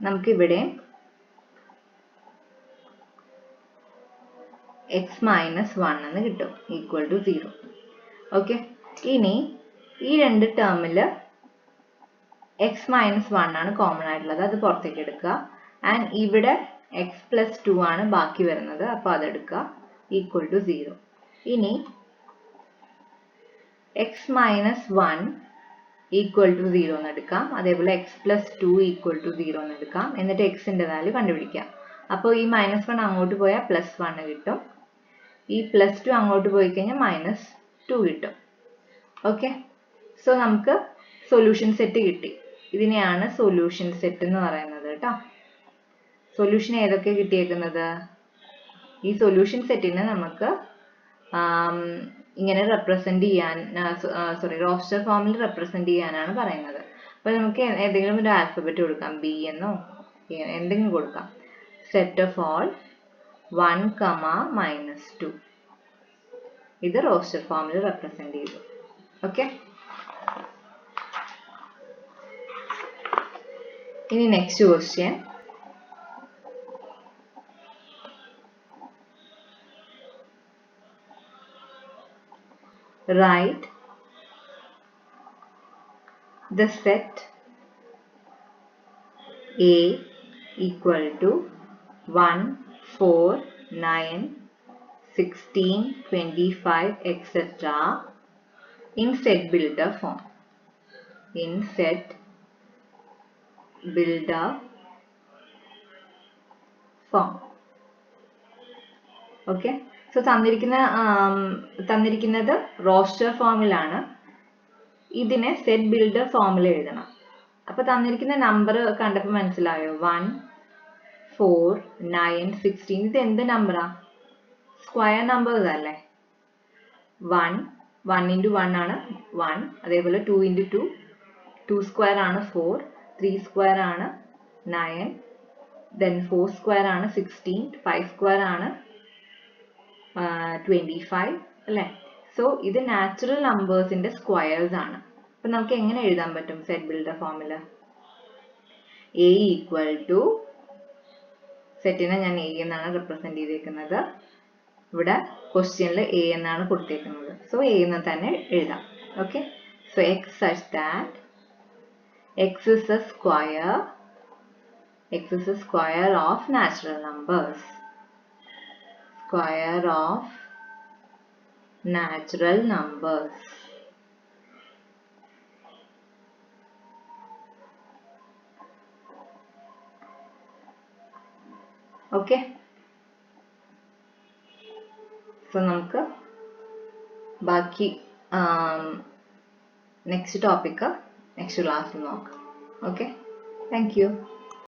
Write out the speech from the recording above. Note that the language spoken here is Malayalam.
നമുക്കിവിടെ x മൈനസ് 1 എന്ന് കിട്ടും ഈക്വൽ ടു 0. ഓക്കെ, ഇനി ഈ രണ്ട് ടേമിൽ എക്സ് മൈനസ് 1 ആണ് കോമൺ ആയിട്ടുള്ളത്, അത് പുറത്തേക്ക് എടുക്കുക. ആൻഡ് ഇവിടെ എക്സ് പ്ലസ് 2 ആണ് ബാക്കി വരുന്നത്, അപ്പോൾ അതെടുക്കുക ഈക്വൽ ടു 0. ഇനി എക്സ് മൈനസ് 1 ഈക്വൽ ടു 0 എന്ന് എടുക്കാം. അതേപോലെ എക്സ് പ്ലസ് 2 ഈക്വൽ ടു 0 എന്ന് എടുക്കാം. എന്നിട്ട് എക്സിൻ്റെ വാല്യൂ കണ്ടുപിടിക്കാം. അപ്പോൾ ഈ മൈനസ് 1 അങ്ങോട്ട് പോയാൽ പ്ലസ് 1 കിട്ടും. ഈ പ്ലസ് 2 അങ്ങോട്ട് പോയി കഴിഞ്ഞാൽ മൈനസ് 2 കിട്ടും. ഓക്കെ, സോ നമുക്ക് സൊല്യൂഷൻ സെറ്റ് കിട്ടി. ഇതിനെയാണ് സൊല്യൂഷൻ സെറ്റ് എന്ന് പറയുന്നത് കേട്ടോ. സൊല്യൂഷൻ ഏതൊക്കെ കിട്ടിയേക്കുന്നത്? ഈ സൊല്യൂഷൻ സെറ്റിനെ നമുക്ക് ഇങ്ങനെ റെപ്രസെന്റ് ചെയ്യാൻ, റോസ്റ്റർ ഫോമിൽ റെപ്രസെന്റ് ചെയ്യാനാണ് പറയുന്നത്. അപ്പോൾ നമുക്ക് ഏതെങ്കിലും ഒരു ആൽഫബറ്റ് കൊടുക്കാം, ബി എന്നോ എന്തെങ്കിലും കൊടുക്കാം. Set of all 1, -2. ഇത് റോസ്റ്റർ ഫോമിൽ റെപ്രസെന്റ് ചെയ്തു. ഓക്കെ, ഇനി next question. Write the set A equal to 1, 4, 9, 16, 25, etc. in set builder form. In set builder form. Okay, so തന്നിരിക്കുന്നത് റോസ്റ്റർ ഫോമിലാണ്. ഇതിനെ സെറ്റ് ബിൽഡർ ഫോമിൽ എഴുതണം. അപ്പോൾ തന്നിരിക്കുന്ന നമ്പർ കണ്ടപ്പോൾ മനസ്സിലായോ? 1, 4, 9, 16. ഇത് എന്ത് നമ്പറാ? സ്ക്വയർ നമ്പേഴ്സ് അല്ലേ? 1 into 1 ആണ് 1. അതേപോലെ 2 into 2, 2 സ്ക്വയർ ആണ് 4, 3 സ്ക്വയർ ആണ് 9, then 4 സ്ക്വയർ ആണ് 16, 5 സ്ക്വയർ ആണ് 25 അല്ലേ? സോ ഇത് നാച്ചുറൽ നമ്പേഴ്സിന്റെ സ്ക്വയേഴ്സ് ആണ്. അപ്പൊ നമുക്ക് എങ്ങനെ എഴുതാൻ പറ്റും സെറ്റ് ബിൽഡർ ഫോമില്? എ ഈക്വൽ ടു, സെറ്റിനെ ഞാൻ എ എന്നാണ് റെപ്രസെന്റ് ചെയ്തേക്കുന്നത്. ഇവിടെ ക്വസ്റ്റ്യനിൽ എ എന്നാണ് കൊടുത്തേക്കുന്നത്. സോ എ എന്ന് തന്നെ എഴുതാം. Okay, so X such that X is A square of natural numbers. Square of natural numbers. Okay, so നമുക്ക് ബാക്കി നെക്സ്റ്റ് ടോപ്പിക് നെക്സ്റ്റ് ക്ലാസ്സിൽ നോക്കാം. Okay, thank you.